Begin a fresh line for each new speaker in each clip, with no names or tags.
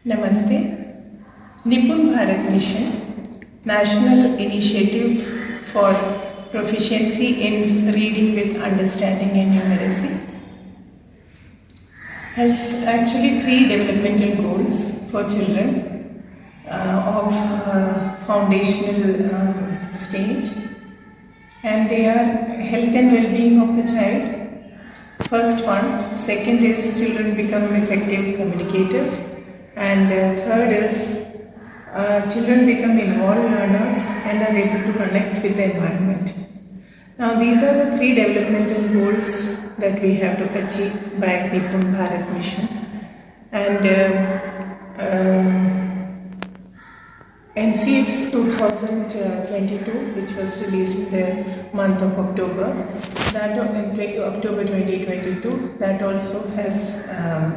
Namaste. Nipun Bharat Mission, National Initiative for Proficiency in Reading with Understanding and Numeracy, has actually 3 developmental goals for children of foundational stage, and they are health and well-being of the child. First one. Second is children become effective communicators, and third is children become involved learners and are able to connect with the environment. Now these are the 3 developmental goals that we have to achieve by Nipun Bharat Mission, and NCF 2022, which was released in the month of October, that in October 2022, that also has,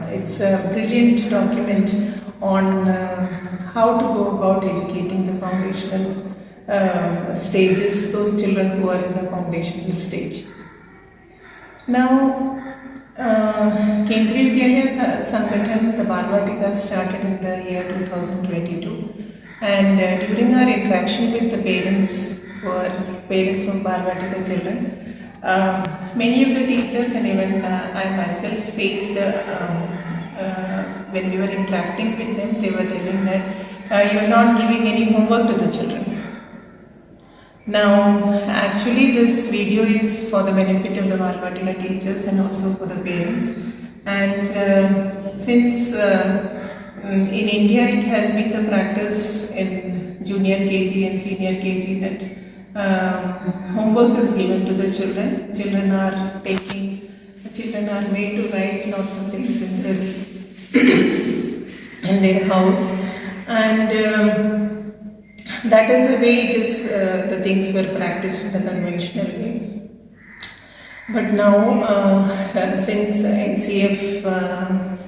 it's a brilliant document on how to go about educating the foundational stages, those children who are in the foundational stage. Now, Kendriya Vidyalaya Sangathan, the Balvatika, started in the year 2022. And during our interaction with the parents who are parents of Balvatika children, many of the teachers and even I myself faced when we were interacting with them, they were telling that you are not giving any homework to the children. Now, actually this video is for the benefit of the Balvatika teachers and also for the parents. And since in India, it has been the practice in junior KG and senior KG that homework is given to the children. Children are made to write lots of things in their house, and that is the way it is. The things were practiced in the conventional way. But now, since NCF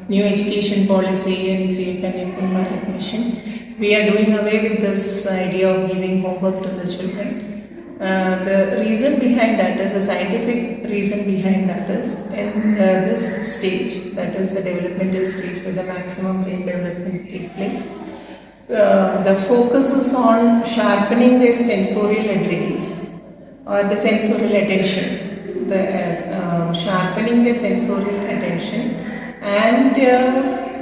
New Education Policy, NCF and Nipun Bharat Mission, we are doing away with this idea of giving homework to the children. The reason behind that is, a scientific reason behind that is, in this stage, that is the developmental stage where the maximum brain development takes place, the focus is on sharpening their sensorial abilities or the sensorial attention, sharpening their sensorial attention, and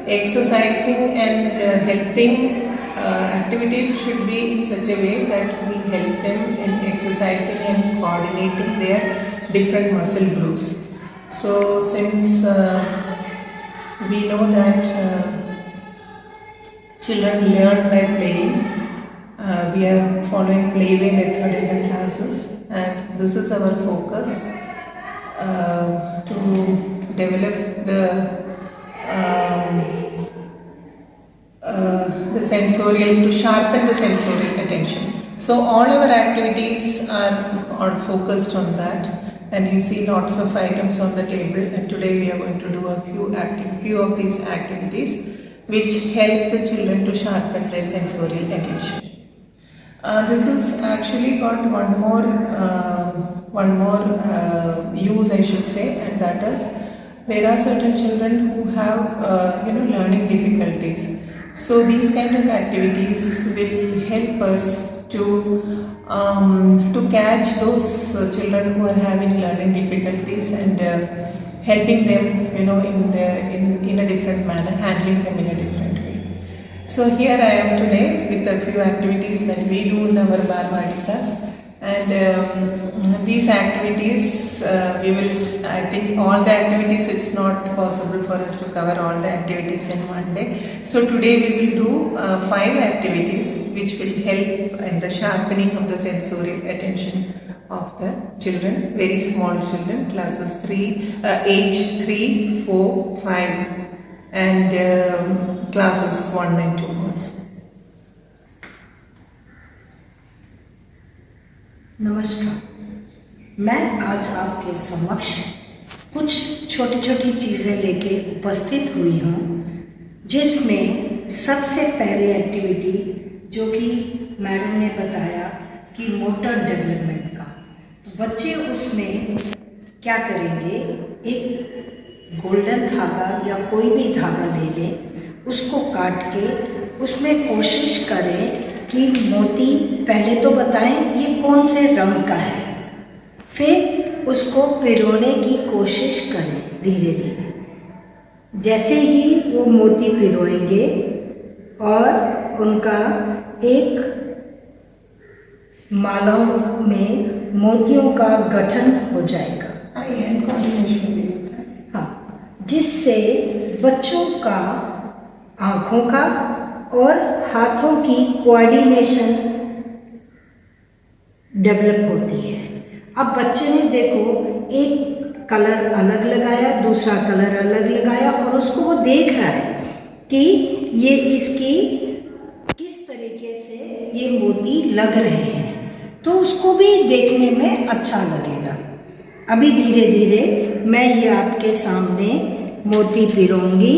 exercising and helping activities should be in such a way that we help them in exercising and coordinating their different muscle groups. So since we know that children learn by playing, we are following playway method in the classes, and this is our focus to develop the sensorial, to sharpen the sensorial attention. So all our activities are focused on that, and you see lots of items on the table, and today we are going to do a few of these activities which help the children to sharpen their sensorial attention. This has actually got one more use, I should say, and that is, there are certain children who have learning difficulties. So these kind of activities will help us to catch those children who are having learning difficulties and helping them, in a different manner, handling them in a different way. So here I am today with a few activities that we do in our Balvatikas. And these activities, I think all the activities, it's not possible for us to cover all the activities in one day. So today we will do 5 activities which will help in the sharpening of the sensorial attention of the children, very small children, classes 3, age 3, 4, 5 and classes 1 and 2 also.
नमस्कार, मैं आज आपके समक्ष कुछ छोटी छोटी चीज़ें लेके उपस्थित हुई हूँ, जिसमें सबसे पहली एक्टिविटी जो कि मैडम ने बताया कि मोटर डेवलपमेंट का, तो बच्चे उसमें क्या करेंगे, एक गोल्डन धागा या कोई भी धागा ले लें उसको काट के उसमें कोशिश करें कि मोती पहले तो बताएं ये कौन से रंग का है, फिर उसको पिरोने की कोशिश करें धीरे धीरे। जैसे ही वो मोती पिरोएंगे और उनका एक मालाओं में मोतियों का गठन हो जाएगा।
आई हैंड कोऑर्डिनेशन भी होता है।
हाँ, जिससे बच्चों का आँखों का और हाथों की कोऑर्डिनेशन डेवलप होती है। अब बच्चे ने देखो एक कलर अलग लगाया, दूसरा कलर अलग लगाया और उसको वो देख रहा है कि ये इसकी किस तरीके से ये मोती लग रहे हैं, तो उसको भी देखने में अच्छा लगेगा। अभी धीरे धीरे मैं ये आपके सामने मोती पिरोऊंगी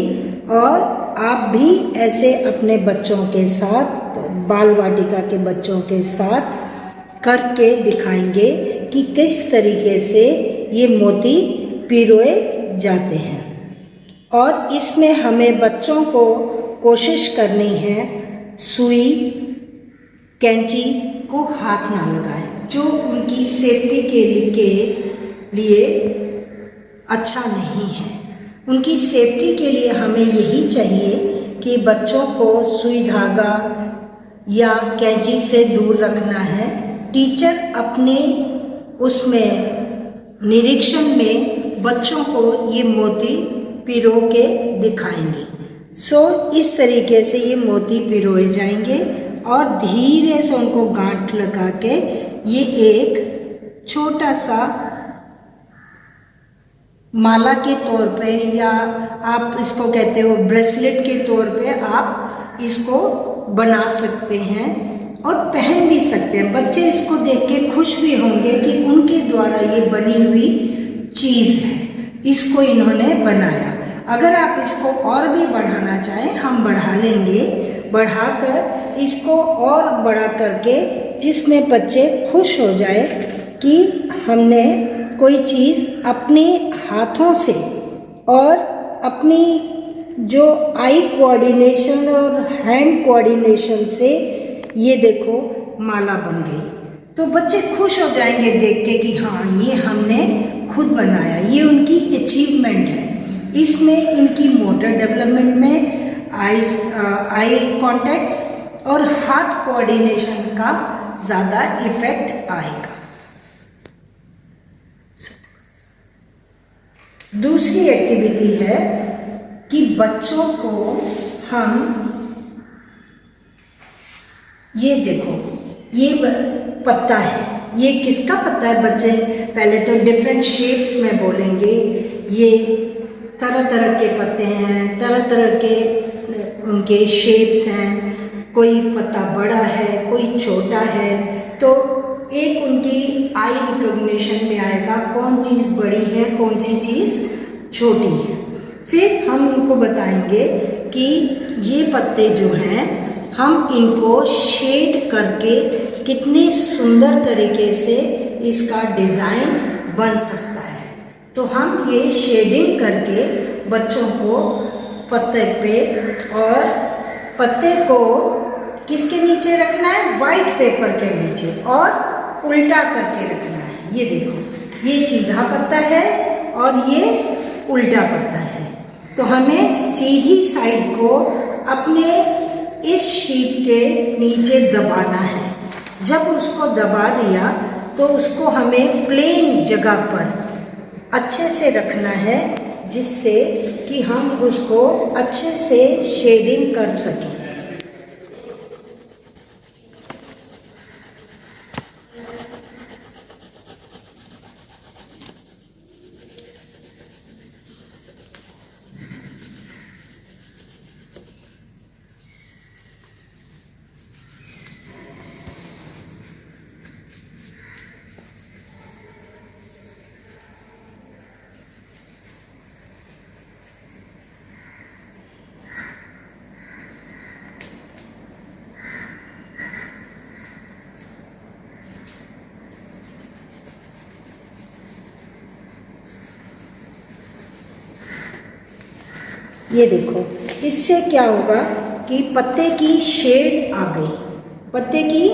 और आप भी ऐसे अपने बच्चों के साथ, बाल वाटिका के बच्चों के साथ करके दिखाएंगे कि किस तरीके से ये मोती पिरोए जाते हैं। और इसमें हमें बच्चों को कोशिश करनी है सुई कैंची को हाथ ना लगाएं, जो उनकी सेफ्टी के लिए अच्छा नहीं है। उनकी सेफ्टी के लिए हमें यही चाहिए कि बच्चों को सुई धागा या कैंची से दूर रखना है। टीचर अपने उसमें निरीक्षण में बच्चों को ये मोती पिरो के दिखाएंगे। इस तरीके से ये मोती पिरोए जाएंगे और धीरे से उनको गांठ लगा के ये एक छोटा सा माला के तौर पे या आप इसको कहते हो ब्रेसलेट के तौर पे आप इसको बना सकते हैं और पहन भी सकते हैं। बच्चे इसको देख के खुश भी होंगे कि उनके द्वारा ये बनी हुई चीज़ है, इसको इन्होंने बनाया। अगर आप इसको और भी बढ़ाना चाहें हम बढ़ा लेंगे, बढ़ाकर इसको और बड़ा करके जिसमें बच्चे खुश हो जाए कि हमने कोई चीज़ अपने हाथों से और अपनी जो आई कोऑर्डिनेशन और हैंड कोऑर्डिनेशन से ये देखो माला बन गई। तो बच्चे खुश हो जाएंगे देख के कि हाँ ये हमने खुद बनाया, ये उनकी अचीवमेंट है। इसमें इनकी मोटर डेवलपमेंट में आई कॉन्टैक्ट्स और हाथ कोऑर्डिनेशन का ज़्यादा इफेक्ट आएगा। दूसरी एक्टिविटी है कि बच्चों को हम ये देखो ये पत्ता है, ये किसका पत्ता है बच्चे? पहले तो डिफरेंट शेप्स में बोलेंगे। ये तरह तरह के पत्ते हैं, तरह तरह के उनके शेप्स हैं। कोई पत्ता बड़ा है, कोई छोटा है। तो एक उनकी आई रिकॉग्निशन में आएगा कौन चीज़ बड़ी है, कौन सी चीज़ छोटी है। फिर हम उनको बताएंगे कि ये पत्ते जो हैं हम इनको शेड करके कितने सुंदर तरीके से इसका डिज़ाइन बन सकता है। तो हम ये शेडिंग करके बच्चों को पत्ते पे, और पत्ते को किसके नीचे रखना है? वाइट पेपर के नीचे, और उल्टा करके रखना है। ये देखो ये सीधा पत्ता है और ये उल्टा पत्ता है। तो हमें सीधी साइड को अपने इस शीट के नीचे दबाना है। जब उसको दबा दिया तो उसको हमें प्लेन जगह पर अच्छे से रखना है, जिससे कि हम उसको अच्छे से शेडिंग कर सकें। ये देखो इससे क्या होगा कि पत्ते की शेड आ गई, पत्ते की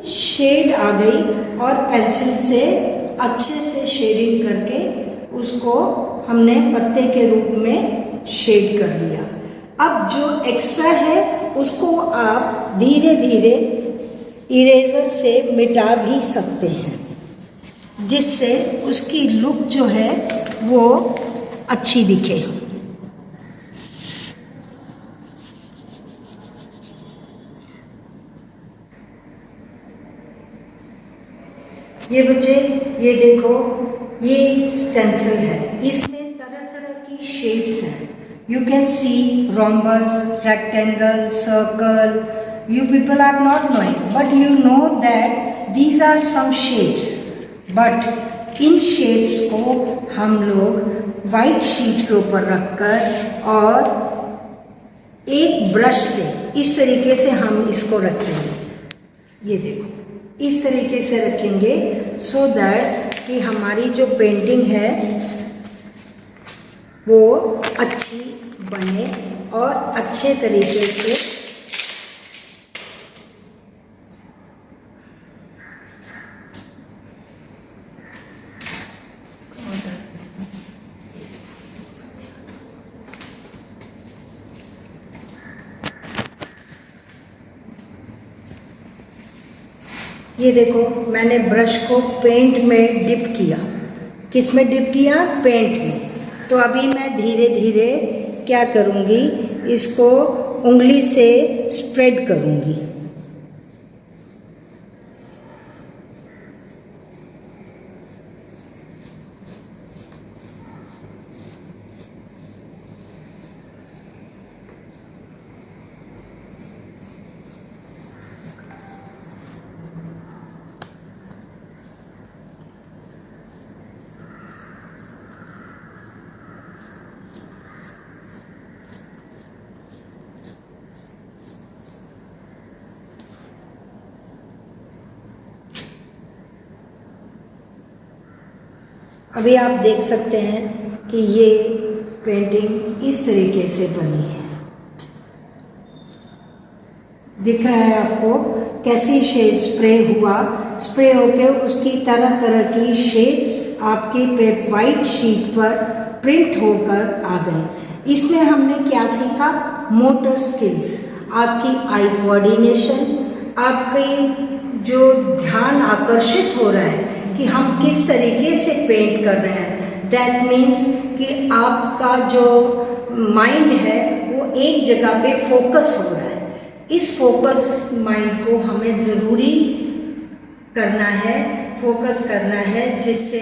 शेड आ गई और पेंसिल से अच्छे से शेडिंग करके उसको हमने पत्ते के रूप में शेड कर लिया। अब जो एक्स्ट्रा है उसको आप धीरे धीरे इरेजर से मिटा भी सकते हैं, जिससे उसकी लुक जो है वो अच्छी दिखे। ये बच्चे ये देखो, ये स्टेंसिल है, इसमें तरह तरह की शेप्स हैं। You can see rhombus, rectangle, circle. You people are not knowing, but you know that these are some shapes. But in shapes को हम लोग वाइट शीट के ऊपर रखकर और एक ब्रश से इस तरीके से हम इसको रखेंगे। ये देखो, इस तरीके से रखेंगे सो दैट कि हमारी जो पेंटिंग है वो अच्छी बने और अच्छे तरीके से ये देखो, मैंने ब्रश को पेंट में डिप किया। किस में डिप किया? पेंट में। तो अभी मैं धीरे धीरे क्या करूँगी, इसको उंगली से स्प्रेड करूँगी। अभी आप देख सकते हैं कि ये पेंटिंग इस तरीके से बनी है। दिख रहा है आपको कैसी शेड स्प्रे हुआ, स्प्रे होके उसकी तरह तरह की शेड्स आपकी वाइट शीट पर प्रिंट होकर आ गए। इसमें हमने क्या सीखा? मोटर स्किल्स, आपकी आई कोऑर्डिनेशन, आपकी जो ध्यान आकर्षित हो रहा है कि हम किस तरीके से पेंट कर रहे हैं। दैट मीन्स कि आपका जो माइंड है वो एक जगह पे फोकस हो रहा है। इस फोकस माइंड को हमें ज़रूरी करना है, फोकस करना है, जिससे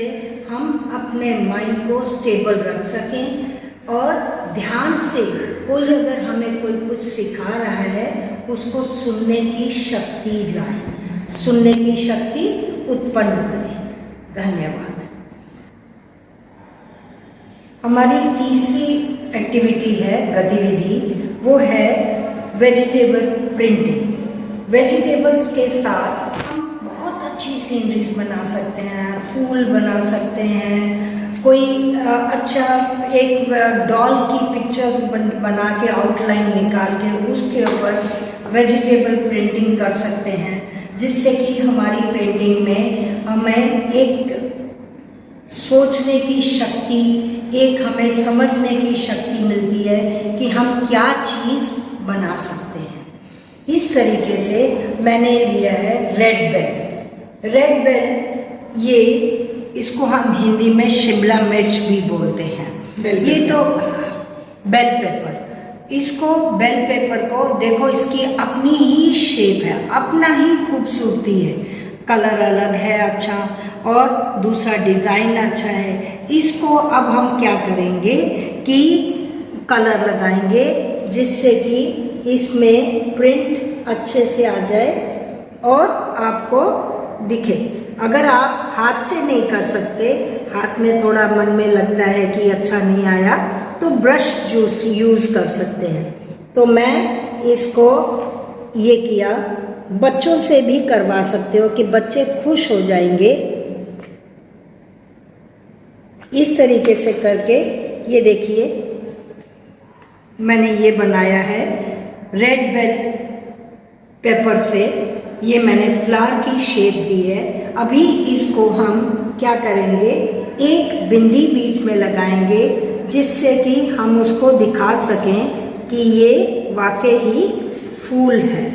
हम अपने माइंड को स्टेबल रख सकें और ध्यान से कोई अगर हमें कोई कुछ सिखा रहा है उसको सुनने की शक्ति लाएं, सुनने की शक्ति उत्पन्न करें। धन्यवाद। हमारी तीसरी एक्टिविटी है, गतिविधि, वो है वेजिटेबल प्रिंटिंग। वेजिटेबल्स के साथ हम बहुत अच्छी सीनरीज बना सकते हैं, फूल बना सकते हैं, कोई अच्छा एक डॉल की पिक्चर बना के आउटलाइन निकाल के उसके ऊपर वेजिटेबल प्रिंटिंग कर सकते हैं, जिससे कि हमारी पेंटिंग में हमें एक सोचने की शक्ति, एक हमें समझने की शक्ति मिलती है कि हम क्या चीज़ बना सकते हैं। इस तरीके से मैंने लिया है रेड बेल। रेड बेल, ये इसको हम हिंदी में शिमला मिर्च भी बोलते हैं। ये तो बेल पेपर, इसको बेल पेपर को देखो, इसकी अपनी ही शेप है, अपना ही खूबसूरती है, कलर अलग है अच्छा और दूसरा डिज़ाइन अच्छा है। इसको अब हम क्या करेंगे कि कलर लगाएंगे, जिससे कि इसमें प्रिंट अच्छे से आ जाए और आपको दिखे। अगर आप हाथ से नहीं कर सकते, हाथ में थोड़ा मन में लगता है कि अच्छा नहीं आया, तो ब्रश जूस यूज़ कर सकते हैं। तो मैं इसको ये किया, बच्चों से भी करवा सकते हो कि बच्चे खुश हो जाएंगे। इस तरीके से करके ये देखिए, मैंने ये बनाया है रेड बेल पेपर से। ये मैंने फ्लावर की शेप दी है। अभी इसको हम क्या करेंगे, एक बिंदी बीच में लगाएंगे जिससे कि हम उसको दिखा सकें कि ये वाकई ही फूल है।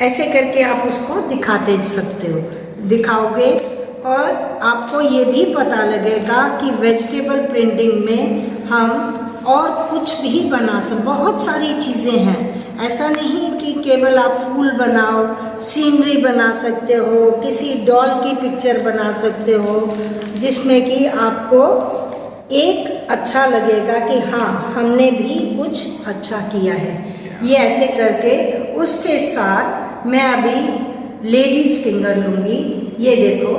ऐसे करके आप उसको दिखाते सकते हो, दिखाओगे और आपको ये भी पता लगेगा कि वेजिटेबल प्रिंटिंग में हम और कुछ भी बना सकते, बहुत सारी चीज़ें हैं। ऐसा नहीं कि केवल आप फूल बनाओ, सीनरी बना सकते हो, किसी डॉल की पिक्चर बना सकते हो जिसमें कि आपको एक अच्छा लगेगा कि हाँ हमने भी कुछ अच्छा किया है। ये ऐसे करके उसके साथ मैं अभी लेडीज़ फिंगर लूँगी। ये देखो,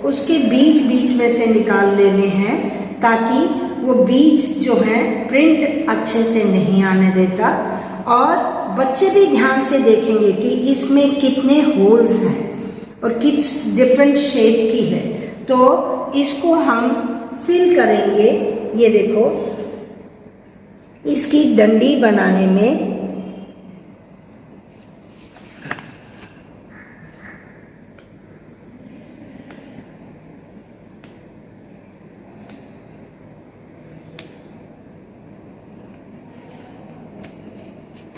उसके बीच बीच में से निकाल लेने हैं ताकि वो बीच जो है प्रिंट अच्छे से नहीं आने देता। और बच्चे भी ध्यान से देखेंगे कि इसमें कितने होल्स हैं और किस डिफरेंट शेप की है, तो इसको हम फिल करेंगे। ये देखो, इसकी डंडी बनाने में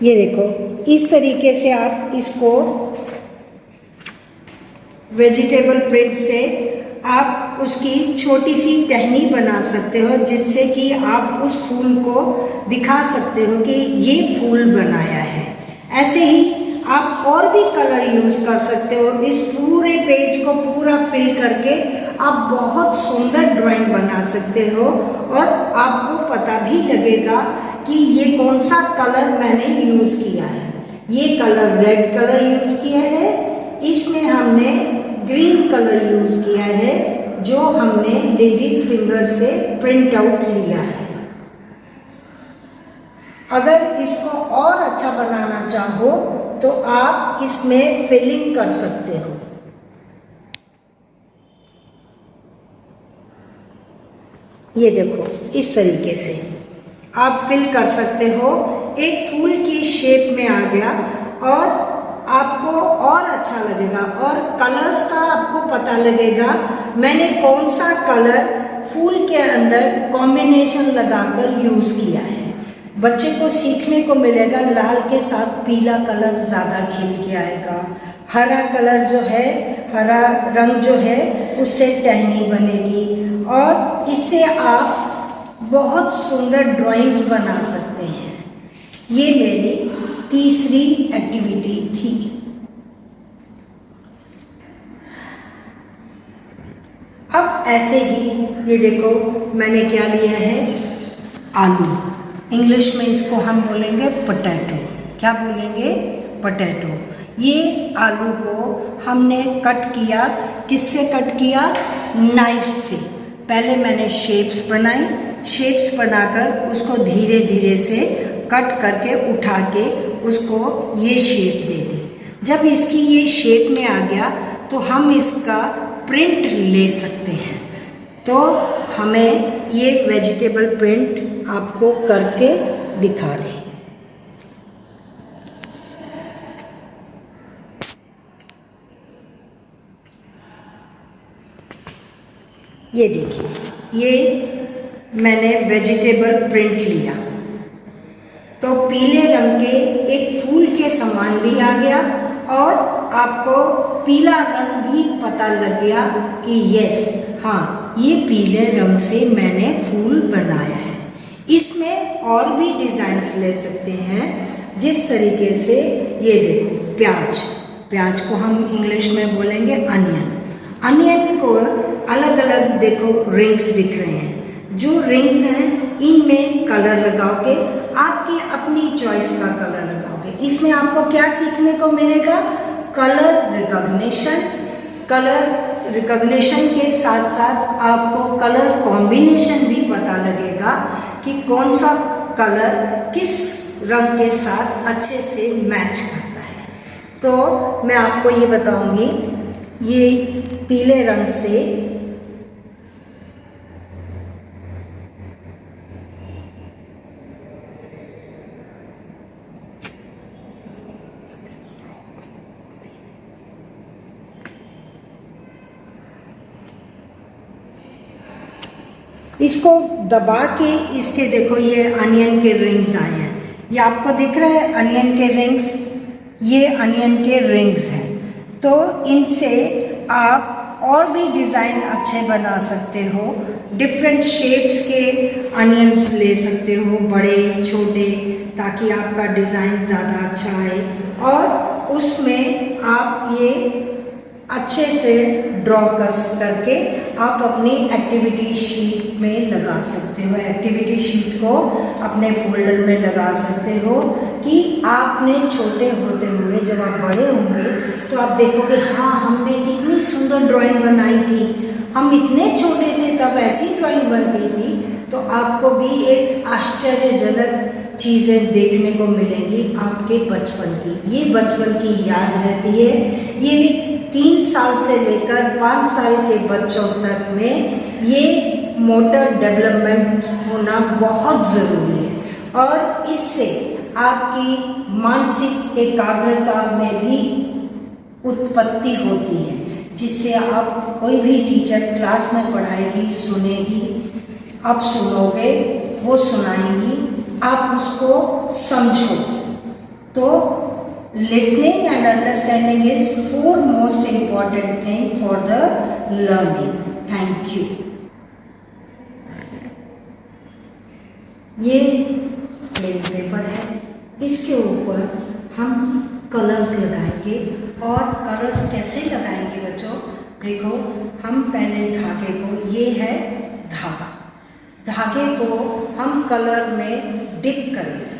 ये देखो, इस तरीके से आप इसको वेजिटेबल प्रिंट से आप उसकी छोटी सी टहनी बना सकते हो जिससे कि आप उस फूल को दिखा सकते हो कि ये फूल बनाया है। ऐसे ही आप और भी कलर यूज़ कर सकते हो। इस पूरे पेज को पूरा फिल करके आप बहुत सुंदर ड्राइंग बना सकते हो और आपको पता भी लगेगा कि ये कौन सा कलर मैंने यूज़ किया है। ये कलर रेड कलर यूज़ किया है, इसमें हमने ग्रीन कलर यूज़ किया है जो हमने लेडीज़ फिंगर से प्रिंट आउट लिया है। अगर इसको और अच्छा बनाना चाहो तो आप इसमें फिलिंग कर सकते हो। ये देखो, इस तरीके से आप फिल कर सकते हो। एक फूल की शेप में आ गया और आपको और अच्छा लगेगा और कलर्स का आपको पता लगेगा मैंने कौन सा कलर फूल के अंदर कॉम्बिनेशन लगाकर यूज़ किया है। बच्चे को सीखने को मिलेगा, लाल के साथ पीला कलर ज़्यादा खिल के आएगा, हरा कलर जो है, हरा रंग जो है उससे टहनी बनेगी और इससे आप बहुत सुंदर ड्राइंग्स बना सकते हैं। ये मेरी तीसरी एक्टिविटी थी। अब ऐसे ही ये देखो, मैंने क्या लिया है, आलू। इंग्लिश में इसको हम बोलेंगे पोटैटो। क्या बोलेंगे? पोटैटो। ये आलू को हमने कट किया। किससे कट किया? नाइफ से। पहले मैंने शेप्स बनाई, शेप्स बनाकर उसको धीरे धीरे से कट करके उठा के उसको ये शेप दे दी। जब इसकी ये शेप में आ गया तो हम इसका प्रिंट ले सकते हैं। तो हमें ये वेजिटेबल प्रिंट आपको करके दिखा रहे हैं। ये देखिए, ये मैंने वेजिटेबल प्रिंट लिया तो पीले रंग के एक फूल के समान भी आ गया और आपको पीला रंग भी पता लग गया कि यस, हाँ, ये पीले रंग से मैंने फूल बनाया है। इसमें और भी डिज़ाइंस ले सकते हैं जिस तरीके से, ये देखो, प्याज। प्याज को हम इंग्लिश में बोलेंगे अनियन। अनियन को अलग अलग देखो रिंग्स दिख रहे हैं। जो रिंग्स हैं इनमें कलर लगाओगे, आपकी अपनी चॉइस का कलर लगाओगे। इसमें आपको क्या सीखने को मिलेगा? Colour recognition. कलर रिकॉग्निशन के साथ साथ आपको कलर कॉम्बिनेशन भी पता लगेगा कि कौन सा कलर किस रंग के साथ अच्छे से मैच करता है। तो मैं आपको ये बताऊंगी, ये पीले रंग से इसको दबा के, इसके देखो ये अनियन के रिंग्स आए हैं, ये आपको दिख रहा है अनियन के रिंग्स, ये अनियन के रिंग्स हैं। तो इनसे आप और भी डिज़ाइन अच्छे बना सकते हो, डिफरेंट शेप्स के अनियंस ले सकते हो, बड़े छोटे, ताकि आपका डिज़ाइन ज़्यादा अच्छा आए। और उसमें आप ये अच्छे से ड्रॉ करके आप अपनी एक्टिविटी शीट में लगा सकते हो, एक्टिविटी शीट को अपने फोल्डर में लगा सकते हो कि आपने छोटे होते हुए जब आप बड़े होंगे तो आप देखोगे हाँ हमने कितनी सुंदर ड्राइंग बनाई थी, हम इतने छोटे थे तब ऐसी ड्राइंग बनती थी। तो आपको भी एक आश्चर्यजनक चीज़ें देखने को मिलेंगी आपके बचपन की, ये बचपन की याद रहती है। ये 3 साल से लेकर 5 साल के बच्चों तक में ये मोटर डेवलपमेंट होना बहुत ज़रूरी है और इससे आपकी मानसिक एकाग्रता में भी उत्पत्ति होती है, जिससे आप कोई भी टीचर क्लास में पढ़ाएगी, सुनेगी, आप सुनोगे, वो सुनाएंगी, आप उसको समझो। तो listening and understanding is foremost important thing for the learning. Thank you. ये प्लेन पेपर है, इसके ऊपर हम कलर्स लगाएंगे। और कलर्स कैसे लगाएंगे बच्चों, देखो हम पहले धागे को, ये है धागा, धागे को हम कलर में डिप करेंगे।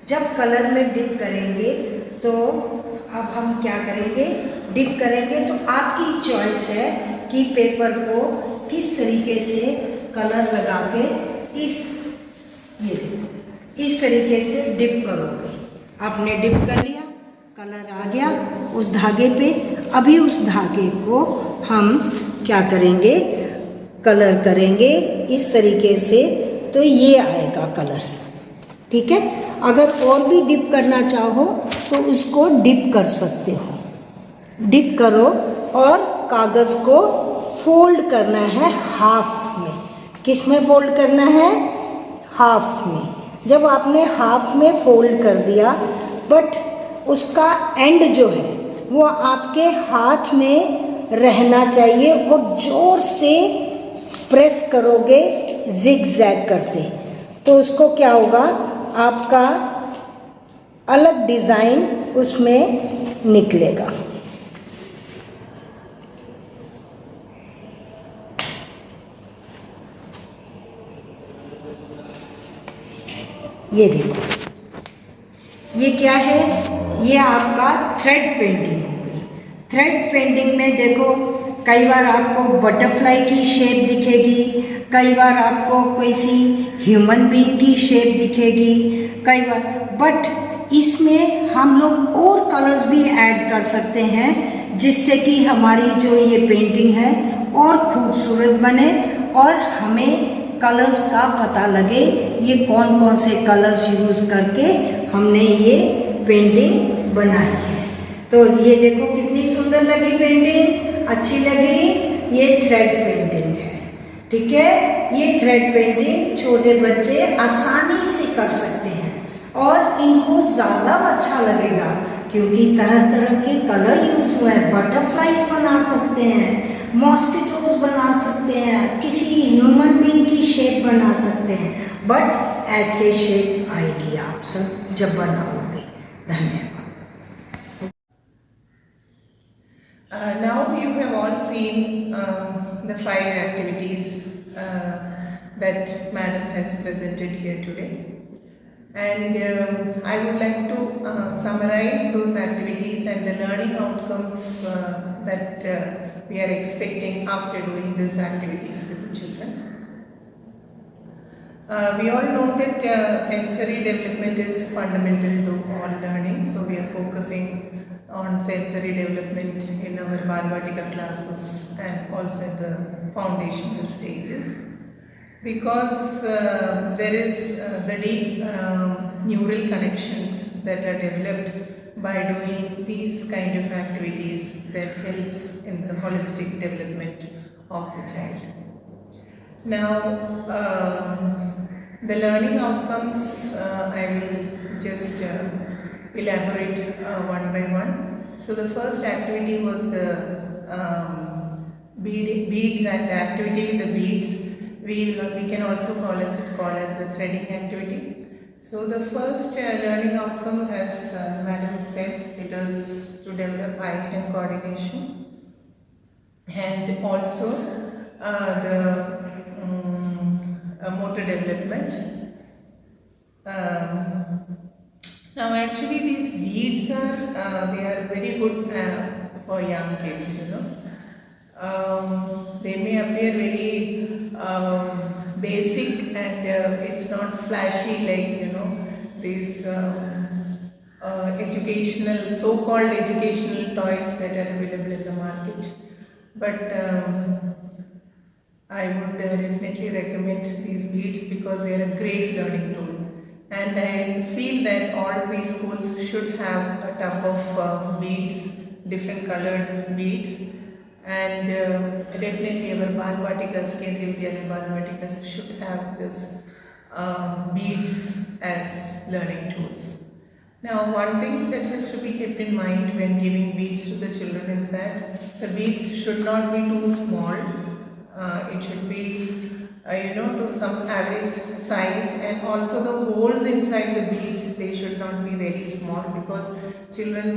जब कलर में डिप करेंगे तो अब हम क्या करेंगे, डिप करेंगे तो आपकी चॉइस है कि पेपर को किस तरीके से कलर लगा के ये देखो इस तरीके से डिप करोगे। आपने डिप कर लिया, कलर आ गया उस धागे पे। अभी उस धागे को हम क्या करेंगे, कलर करेंगे इस तरीके से, तो ये आएगा कलर, ठीक है। अगर और भी डिप करना चाहो तो उसको डिप कर सकते हो, डिप करो और कागज़ को फोल्ड करना है हाफ में। किस में फोल्ड करना है, हाफ में। जब आपने हाफ में फोल्ड कर दिया, बट उसका एंड जो है वो आपके हाथ में रहना चाहिए और ज़ोर से प्रेस करोगे जिग जैग करते, तो उसको क्या होगा, आपका अलग डिज़ाइन उसमें निकलेगा। ये देखो ये क्या है, ये आपका थ्रेड पेंटिंग हो गई। थ्रेड पेंटिंग में देखो कई बार आपको बटरफ्लाई की शेप दिखेगी, कई बार आपको कोई सी ह्यूमन बीइंग की शेप दिखेगी, कई बार, बट इसमें हम लोग और कलर्स भी ऐड कर सकते हैं जिससे कि हमारी जो ये पेंटिंग है और खूबसूरत बने और हमें कलर्स का पता लगे, ये कौन कौन से कलर्स यूज़ करके हमने ये पेंटिंग बनाई है। तो ये देखो कितनी सुंदर लगी पेंटिंग, अच्छी लगी। ये थ्रेड पेंटिंग है, ठीक है। ये थ्रेड पेंटिंग छोटे बच्चे आसानी से कर सकते हैं और इनको ज़्यादा अच्छा लगेगा क्योंकि तरह तरह के कलर यूज हुए हैं। बटरफ्लाइज बना सकते हैं, मॉस्किटोज बना सकते हैं, किसी ह्यूमन बीइंग की शेप बना सकते हैं, बट ऐसे शेप आएगी आप सब जब बनाओगे। धन्यवाद।
Now you have all seen the 5 activities that Madam has presented here today, and I would like to summarize those activities and the learning outcomes that we are expecting after doing these activities with the children. We all know that sensory development is fundamental to all learning, so we are focusing on sensory development in our Balvatika classes and also in the foundational stages, because there is the deep neural connections that are developed by doing these kind of activities that helps in the holistic development of the child. Now, the learning outcomes, I will just elaborate one by one. So the first activity was the beads, and the activity with the beads. We can also call as the threading activity. So the first learning outcome, as Madam said, it is to develop eye-hand coordination, and also the motor development. Now actually these beads are they are very good for young kids, you know. They may appear very basic, and it's not flashy like, you know, these educational, so-called educational toys that are available in the market. But I would definitely recommend these beads because they are a great learning tool. And I feel that all preschools should have a tub of beads, different colored beads. And definitely our Balvatikas, Kendriya Vidyalaya Balvatikas should have this beads as learning tools. Now, one thing that has to be kept in mind when giving beads to the children is that the beads should not be too small. It should be, you know, to some average size, and also the holes inside the beads, they should not be very small, because children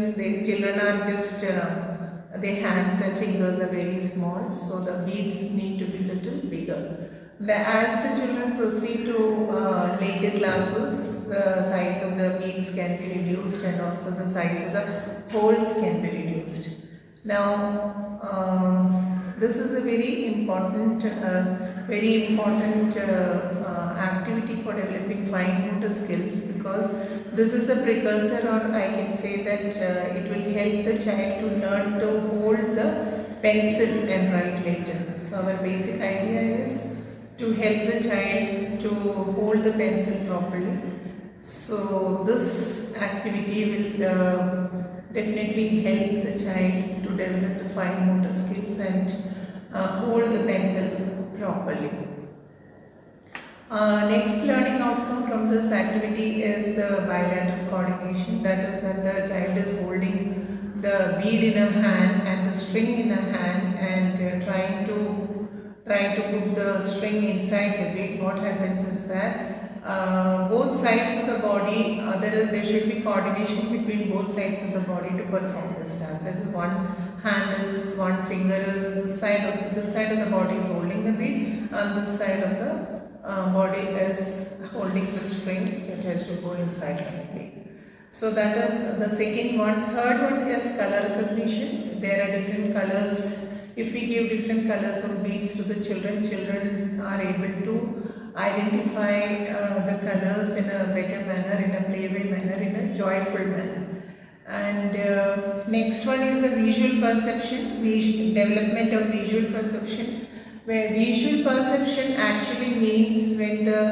are just their hands and fingers are very small, so the beads need to be little bigger. As the children proceed to later classes, the size of the beads can be reduced, and also the size of the holes can be reduced. Now, this is a very important activity for developing fine motor skills, because this is a precursor, or I can say that it will help the child to learn to hold the pencil and write later. So our basic idea is to help the child to hold the pencil properly. So this activity will definitely help the child to develop the fine motor skills and hold the pencil properly. Next learning outcome from this activity is the bilateral coordination. That is when the child is holding the bead in a hand and the string in a hand, and trying to put the string inside the bead. What happens is that both sides of the body, there should be coordination between both sides of the body to perform this task. This is one finger is this side of the body is holding the bead, and this side of the body is holding the string that has to go inside the bead. So that is the second one. Third one is color recognition. There are different colors. If we give different colors of beads to the children are able to identify the colors in a better manner, in a playway manner, in a joyful manner. And next one is the visual perception, development of visual perception, where visual perception actually means when the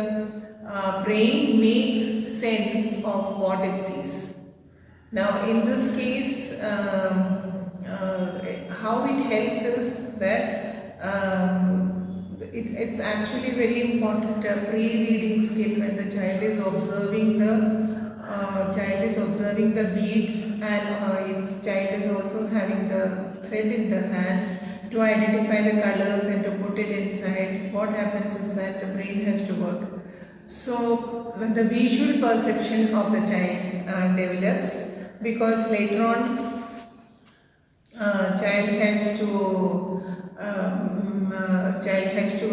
brain makes sense of what it sees. Now in this case, how it helps is that it's actually very important pre-reading skill when the child is observing the beads, and its child is also having the thread in the hand to identify the colors and to put it inside. What happens is that the brain has to work. So when the visual perception of the child develops, because later on child has to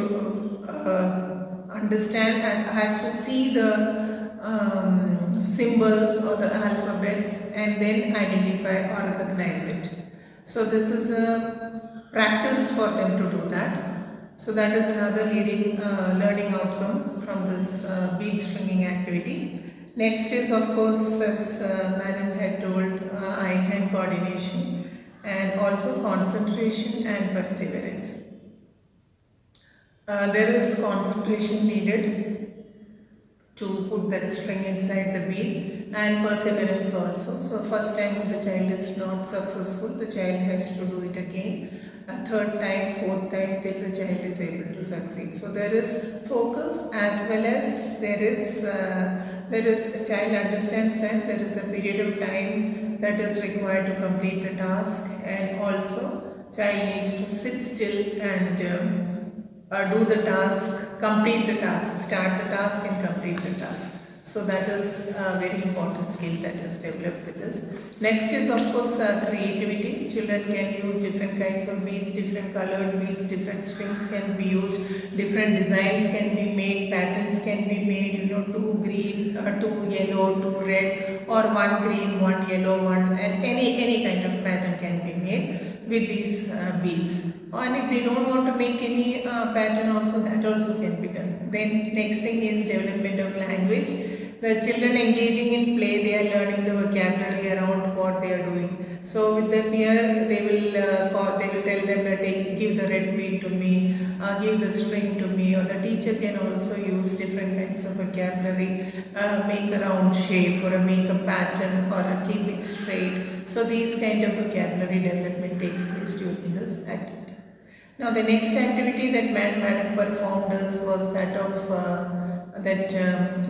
understand and has to see the symbols or the alphabets and then identify or recognize it. So this is a practice for them to do that. So that is another learning outcome from this bead stringing activity. Next is, of course, as Madam had told, eye-hand coordination, and also concentration and perseverance. There is concentration needed to put that string inside the bead, and perseverance also. So first time the child is not successful, the child has to do it again. Third time, fourth time, till the child is able to succeed. So there is focus, as well as there is the child understands that there is a period of time that is required to complete the task, and also child needs to sit still and do the task, complete the task, start the task and complete the task. So that is a very important skill that is developed with this. Next is of course creativity. Children can use different kinds of beads, different colored beads, different strings can be used, different designs can be made, patterns can be made, two green, two yellow, two red, or one green, one yellow, one, and any kind of pattern can be made with these beads. And if they don't want to make any pattern also, that also can be done. Then next thing is development of language. The children engaging in play, they are learning the vocabulary around what they are doing. So with the peer, they will tell them that give the red bead to me, give the string to me, or the teacher can also use different kinds of vocabulary, make a round shape or make a pattern or keep it straight. So these kind of vocabulary development takes place during this activity. Now the next activity that Madam performed was that of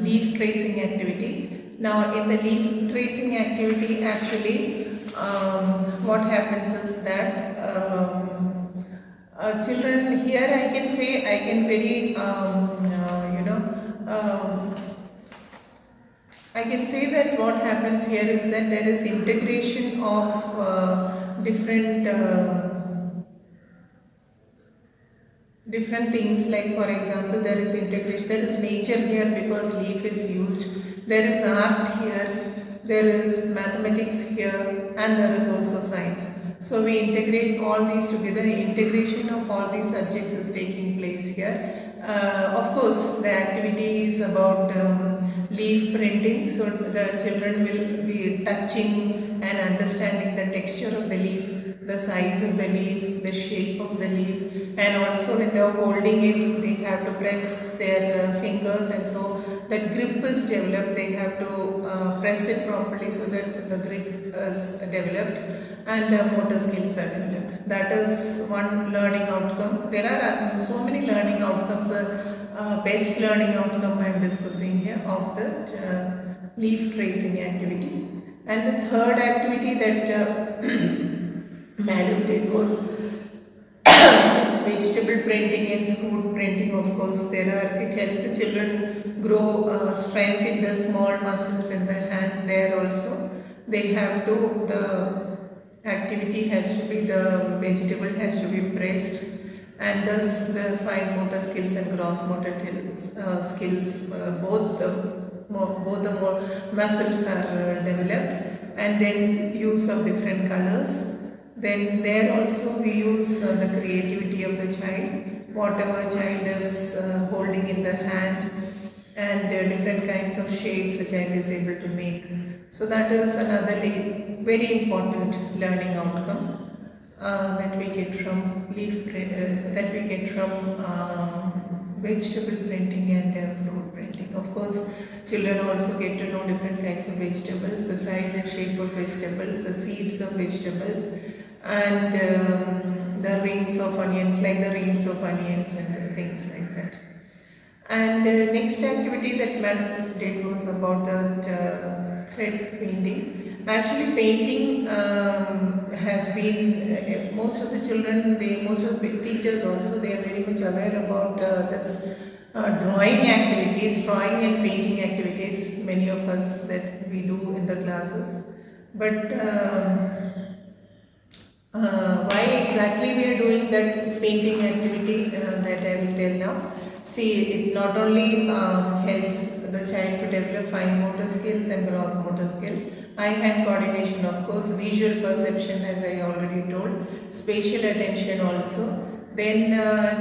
leaf tracing activity. Now in the leaf tracing activity, actually what happens is that children here, I can say that what happens here is that there is integration of different things, like for example there is integration, there is nature here because leaf is used, there is art here, there is mathematics here, and there is also science. So we integrate all these together. Integration of all these subjects is taking place here. Of course the activity is about leaf printing, so the children will be touching and understanding the texture of the leaf, the size of the leaf, the shape of the leaf, and also when they are holding it, they have to press their fingers, and so that grip is developed. They have to press it properly so that the grip is developed and the motor skills are developed. That is one learning outcome. There are so many learning outcomes. Best learning outcome I am discussing here of the leaf tracing activity. And the third activity that Madam did was vegetable printing and fruit printing. Of course, it helps the children grow strength in the small muscles in the hands. There also they have to, the activity has to be, the vegetable has to be pressed, and thus the fine motor skills and gross motor skills, both the muscles are developed, and then use of different colors. Then there also we use the creativity of the child, whatever child is holding in the hand, and different kinds of shapes the child is able to make. So that is another very important learning outcome that we get from vegetable printing and fruit printing. Of course, children also get to know different kinds of vegetables, the size and shape of vegetables, the seeds of vegetables, and the rings of onions, like the rings of onions and things like that. And next activity that Madam did was about the thread painting. Actually, painting has been, most of the children, most of the teachers also, they are very much aware about this drawing activities, drawing and painting activities, many of us that we do in the classes. But why exactly we are doing that painting activity, that I will tell now. See, it not only helps the child to develop fine motor skills and gross motor skills, eye-hand coordination, of course, visual perception, as I already told, spatial attention also. Then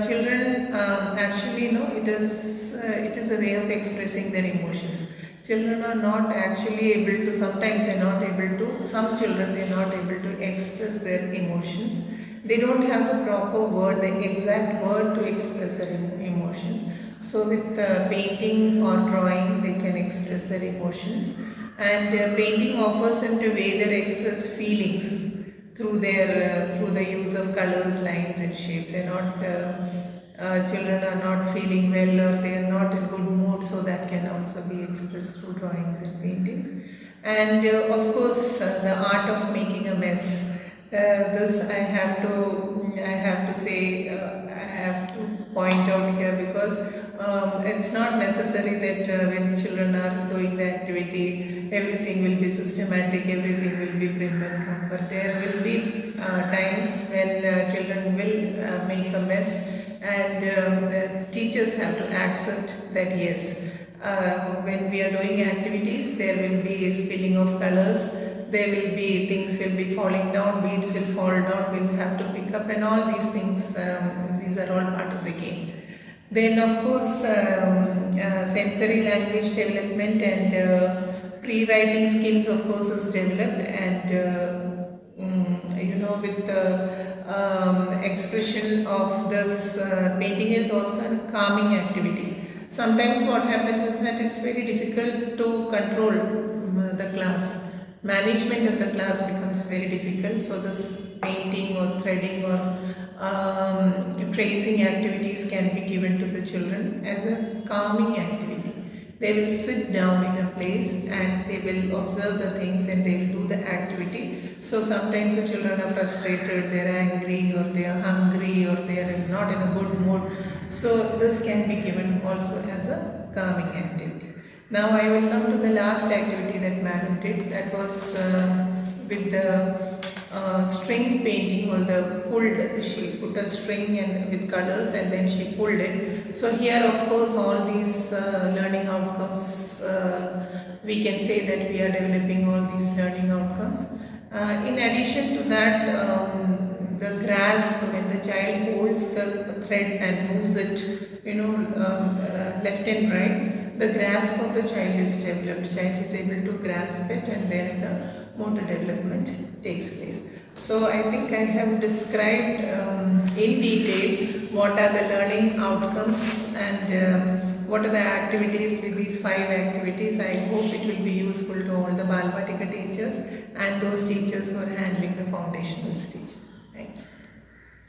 children actually, it is a way of expressing their emotions. Children are not actually able to, sometimes they're not able to, some children they're not able to express their emotions. They don't have the proper word, the exact word to express their emotions. So with painting or drawing, they can express their emotions. And painting offers them to way they express feelings through their through the use of colors, lines, and shapes. They're not children are not feeling well or they are not in good mood, so that can also be expressed through drawings and paintings. And of course, the art of making a mess. This I have to say, I have to point out here because it's not necessary that when children are doing the activity, everything will be systematic, everything will be prim and proper. There will be times when children will make a mess, and the teachers have to accept that yes, when we are doing activities, there will be spilling of colors, there will be things will be falling down, beads will fall down, we'll have to pick up, and all these things, these are all part of the game. Then of course, sensory language development and pre-writing skills of course is developed, and with the expression of this painting is also a calming activity. Sometimes what happens is that it's very difficult to control the class. Management of the class becomes very difficult, so this painting or threading or tracing activities can be given to the children as a calming activity. They will sit down in a place and they will observe the things and they will do the activity. So sometimes the children are frustrated, they are angry, or they are hungry, or they are not in a good mood. So this can be given also as a calming activity. Now I will come to the last activity that Madam did. That was with the string painting or the pulled. She put a string and with colors and then she pulled it. So here of course all these learning outcomes, we can say that we are developing all these learning outcomes. In addition to that, the grasp, when the child holds the thread and moves it, left and right, the grasp of the child is developed. Child is able to grasp it, and there the motor development takes place. So I think I have described in detail what are the learning outcomes and what are the activities with these 5 activities. I hope it will be useful to all the Balvatika teachers and those teachers who are handling the foundational stage.